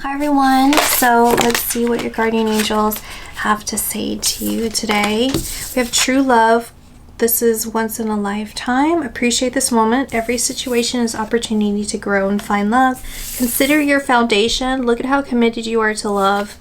Hi everyone, so let's see what your guardian angels have to say to you today. We have true love. This is once in a lifetime. Appreciate this moment. Every situation is opportunity to grow and find love. Consider your foundation. Look at how committed you are to love.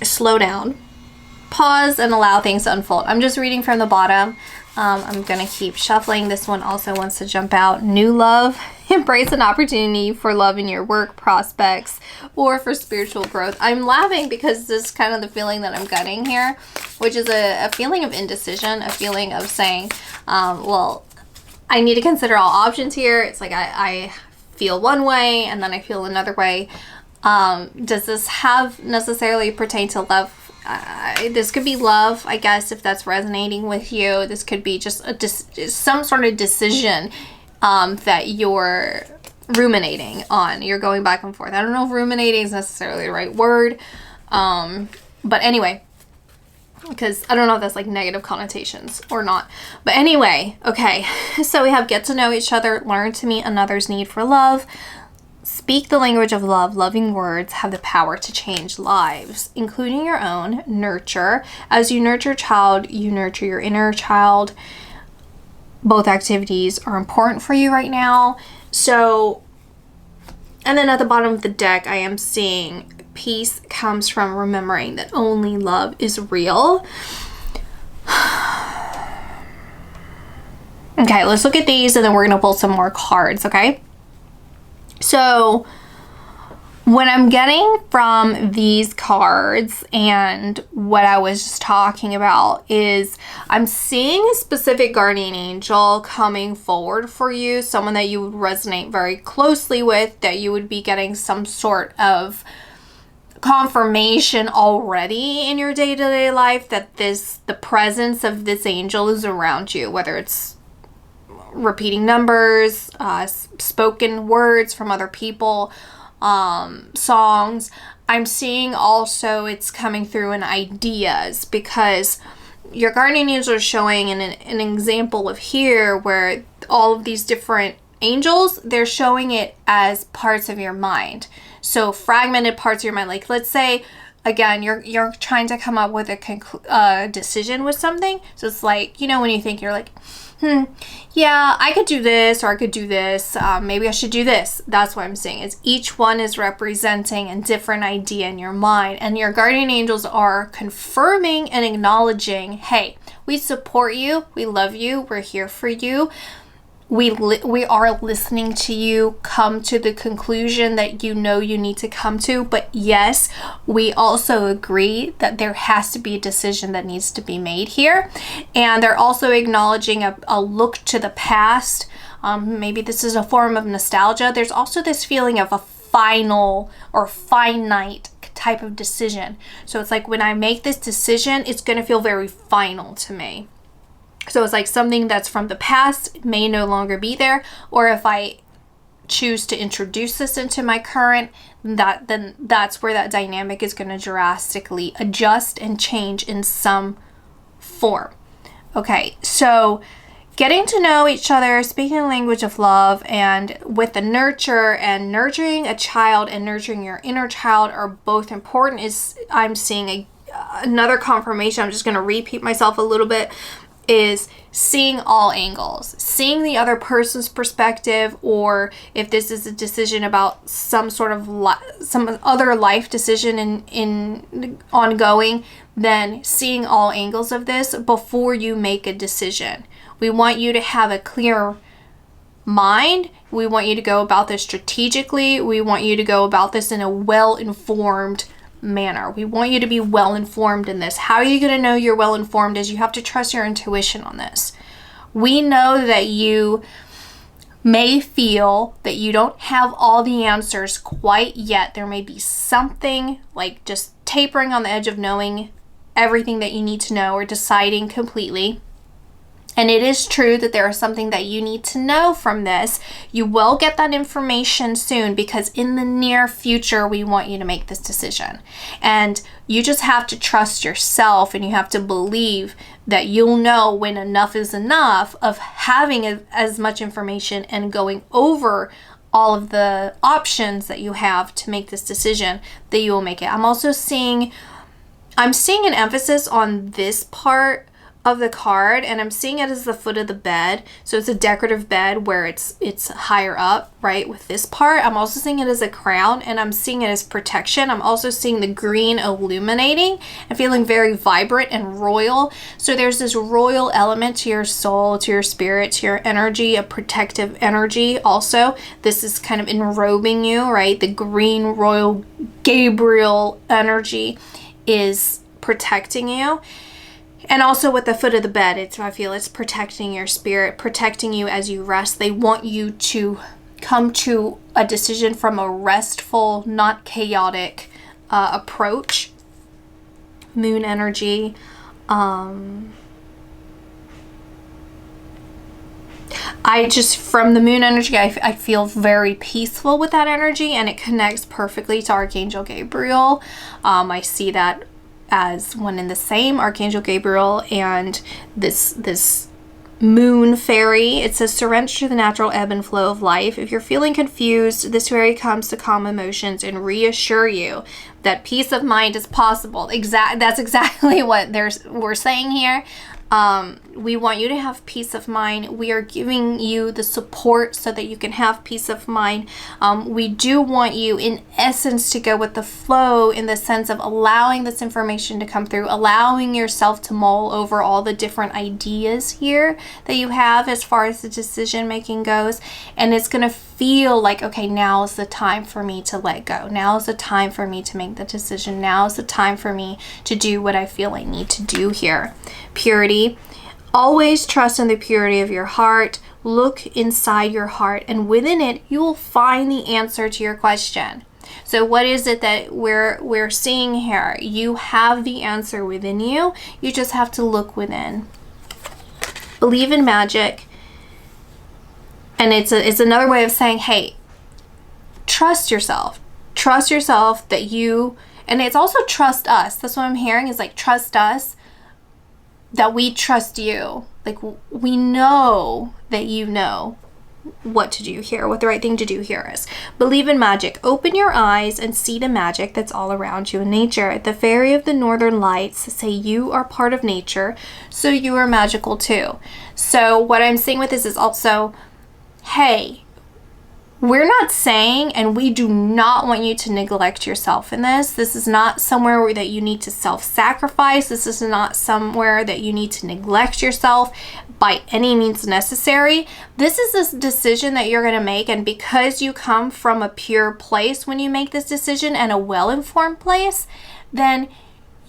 Slow down. Pause and allow things to unfold. I'm just reading from the bottom. I'm going to keep shuffling. This one also wants to jump out. New love. Embrace an opportunity for love in your work prospects or for spiritual growth. I'm laughing because this is kind of the feeling that I'm getting here, which is a feeling of indecision, a feeling of saying, well, I need to consider all options here. It's like I feel one way and then I feel another way. Does this have necessarily pertain to love? This could be love, I guess, if that's resonating with you. This could be just some sort of decision that you're ruminating on. You're going back and forth. I don't know if ruminating is necessarily the right word. But anyway, because I don't know if that's like negative connotations or not. But anyway, okay. So we have get to know each other, learn to meet another's need for love, speak the language of love. Loving words have the power to change lives, including your own. Nurture. As you nurture a child, you nurture your inner child. Both activities are important for you right now. So, and then at the bottom of the deck, I am seeing peace comes from remembering that only love is real. Okay, let's look at these and then we're going to pull some more cards, okay? So, what I'm getting from these cards and what I was just talking about is I'm seeing a specific guardian angel coming forward for you, someone that you would resonate very closely with, that you would be getting some sort of confirmation already in your day-to-day life that the presence of this angel is around you, whether it's repeating numbers, spoken words from other people, songs. I'm seeing also it's coming through in ideas, because your guardian angels are showing an example of here where all of these different angels, they're showing it as parts of your mind. So fragmented parts of your mind. Like, let's say again, you're trying to come up with a decision with something. So it's like, you know, when you think, you're like, yeah, I could do this, or I could do this. Maybe I should do this. That's what I'm saying, is each one is representing a different idea in your mind. And your guardian angels are confirming and acknowledging, hey, we support you. We love you. We're here for you. We are listening to you come to the conclusion that you know you need to come to. But yes, we also agree that there has to be a decision that needs to be made here. And they're also acknowledging a look to the past. Maybe this is a form of nostalgia. There's also this feeling of a final or finite type of decision. So it's like, when I make this decision, it's going to feel very final to me. So it's like something that's from the past may no longer be there, or if I choose to introduce this into my current, then that's where that dynamic is going to drastically adjust and change in some form. Okay, so getting to know each other, speaking the language of love, and with the nurture and nurturing a child and nurturing your inner child are both important. Is I'm seeing another confirmation. I'm just going to repeat myself a little bit. Is seeing all angles, seeing the other person's perspective, or if this is a decision about some sort of some other life decision in ongoing, then seeing all angles of this before you make a decision. We want you to have a clear mind. We want you to go about this strategically. We want you to go about this in a well-informed manner. We want you to be well informed in this. How are you going to know you're well informed? Is you have to trust your intuition on this. We know that you may feel that you don't have all the answers quite yet. There may be something like just tapering on the edge of knowing everything that you need to know, or deciding completely. And it is true that there is something that you need to know from this. You will get that information soon, because in the near future, we want you to make this decision. And you just have to trust yourself, and you have to believe that you'll know when enough is enough of having as much information and going over all of the options that you have to make this decision, that you will make it. I'm seeing an emphasis on this part of the card, and I'm seeing it as the foot of the bed. So it's a decorative bed where it's higher up, right, with this part. I'm also seeing it as a crown, and I'm seeing it as protection. I'm also seeing the green illuminating and feeling very vibrant and royal. So there's this royal element to your soul, to your spirit, to your energy, a protective energy also. This is kind of enrobing you, right? The green royal Gabriel energy is protecting you. And also with the foot of the bed, I feel it's protecting your spirit, protecting you as you rest. They want you to come to a decision from a restful, not chaotic approach. Moon energy. From the moon energy, I feel very peaceful with that energy, and it connects perfectly to Archangel Gabriel. I see that as one and the same, Archangel Gabriel and this moon fairy. It says, surrender to the natural ebb and flow of life. If you're feeling confused, this fairy comes to calm emotions and reassure you that peace of mind is possible. That's exactly what we're saying here. We want you to have peace of mind. We are giving you the support so that you can have peace of mind. We do want you, in essence, to go with the flow, in the sense of allowing this information to come through, allowing yourself to mull over all the different ideas here that you have as far as the decision making goes. And it's going to feel like, okay, now is the time for me to let go. Now is the time for me to make the decision. Now is the time for me to do what I feel I need to do here. Purity. Always trust in the purity of your heart. Look inside your heart, and within it, you will find the answer to your question. So what is it that we're seeing here? You have the answer within you. You just have to look within. Believe in magic. And it's another way of saying, hey, trust yourself. Trust yourself that you, and it's also trust us. That's what I'm hearing, is like, trust us, that we trust you. Like, we know that you know what to do here, what the right thing to do here is. Believe in magic. Open your eyes and see the magic that's all around you in nature. The fairy of the northern lights say you are part of nature, so you are magical too. So what I'm saying with this is also, hey, we're not saying, and we do not want you to neglect yourself in this. This is not somewhere that you need to self-sacrifice. This is not somewhere that you need to neglect yourself by any means necessary. This is a decision that you're going to make, and because you come from a pure place when you make this decision, and a well-informed place, then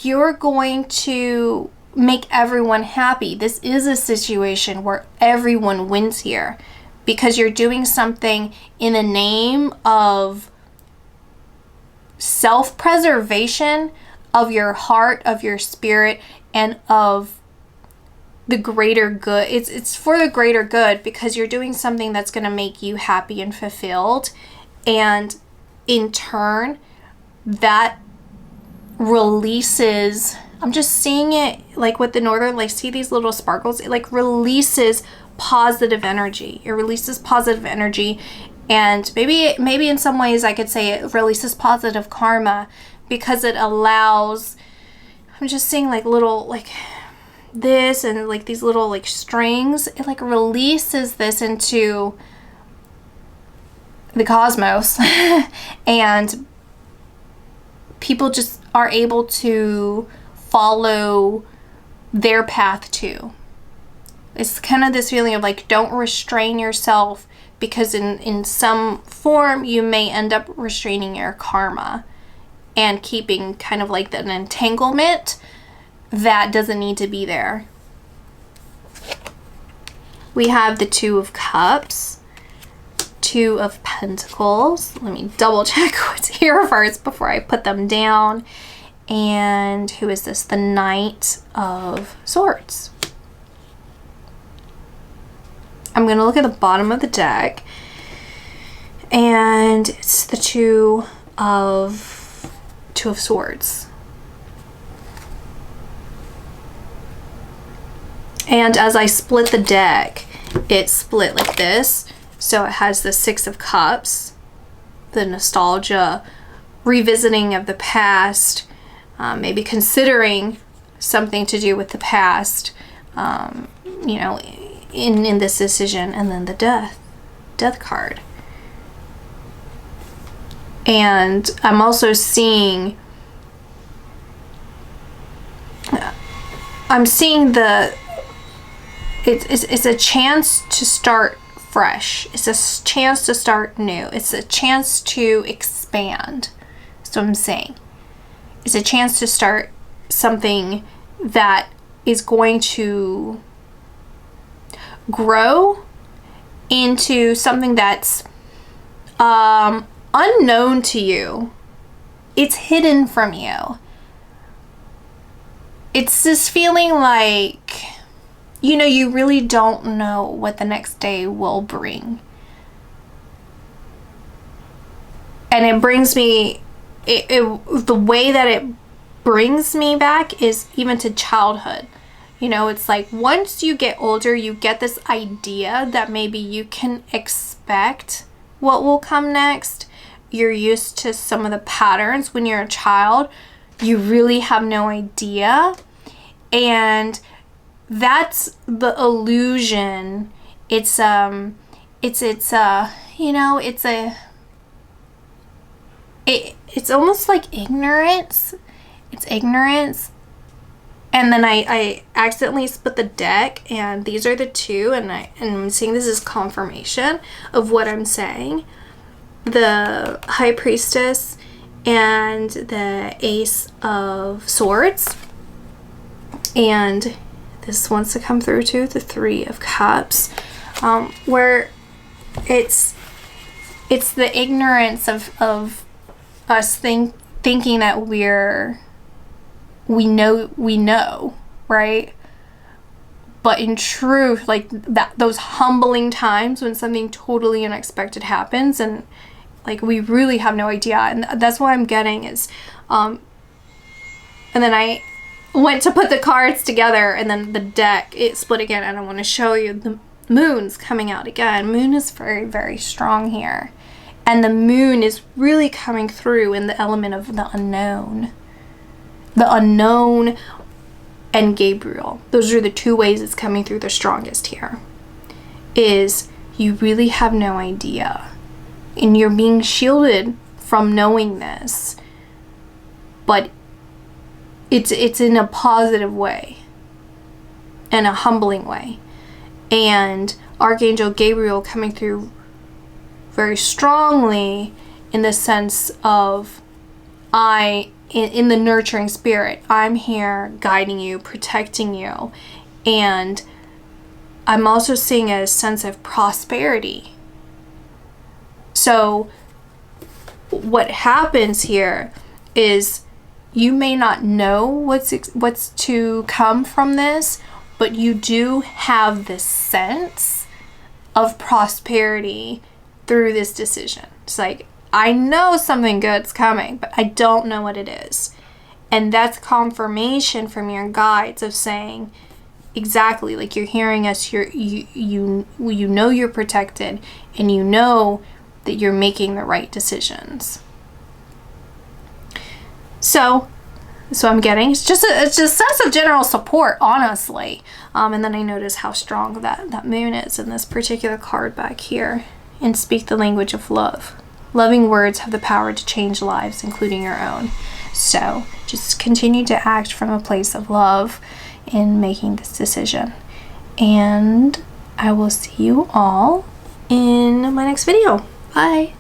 you're going to make everyone happy. This is a situation where everyone wins here, because you're doing something in the name of self-preservation of your heart, of your spirit, and of the greater good. It's for the greater good, because you're doing something that's going to make you happy and fulfilled. And in turn, that releases, I'm just seeing it like with the northern, like, see these little sparkles? It like releases positive energy. It releases positive energy, and maybe in some ways I could say it releases positive karma, because it allows, I'm just seeing like little, like this, and like these little like strings. It like releases this into the cosmos and people just are able to follow their path too. It's kind of this feeling of like, don't restrain yourself, because in some form you may end up restraining your karma and keeping kind of like an entanglement that doesn't need to be there. We have the Two of Cups, Two of Pentacles. Let me double check what's here first before I put them down. And who is this? The Knight of Swords. I'm going to look at the bottom of the deck, and it's the Two of Swords. And as I split the deck, it split like this, So it has the Six of Cups, the nostalgia, revisiting of the past, maybe considering something to do with the past, you know, in this decision. And then the death card. And I'm also seeing, it's a chance to start fresh. It's a chance to start new. It's a chance to expand. That's what I'm saying. It's a chance to start something that is going to grow into something that's unknown to you. It's hidden from you. It's this feeling like, you know, you really don't know what the next day will bring. And it brings me, the way that it brings me back is even to childhood. You know, it's like once you get older, you get this idea that maybe you can expect what will come next. You're used to some of the patterns. When you're a child, you really have no idea. And that's the illusion. It's you know, it's almost like ignorance. It's ignorance. And then I accidentally split the deck, and these are the two, and I'm seeing this is confirmation of what I'm saying. The High Priestess and the Ace of Swords. And this wants to come through too, the Three of Cups, where it's the ignorance of us thinking that we know, right? But in truth, like those humbling times when something totally unexpected happens, and like we really have no idea. And that's what I'm getting is, and then I went to put the cards together, and then the deck, it split again, and I want to show you the moon's coming out again. Moon is very, very strong here. And the moon is really coming through in the element of the unknown. The unknown and Gabriel. Those are the two ways it's coming through the strongest here. Is you really have no idea. And you're being shielded from knowing this. But it's in a positive way. In a humbling way. And Archangel Gabriel coming through very strongly in the sense of in the nurturing spirit, I'm here guiding you, protecting you. And I'm also seeing a sense of prosperity. So what happens here is you may not know what's to come from this, but you do have this sense of prosperity through this decision. It's like, I know something good's coming, but I don't know what it is. And that's confirmation from your guides of saying, exactly, like you're hearing us, you know you're protected, and you know that you're making the right decisions. So I'm getting, it's just a sense of general support, honestly. And then I notice how strong that moon is in this particular card back here. And speak the language of love. Loving words have the power to change lives, including your own. So just continue to act from a place of love in making this decision. And I will see you all in my next video. Bye.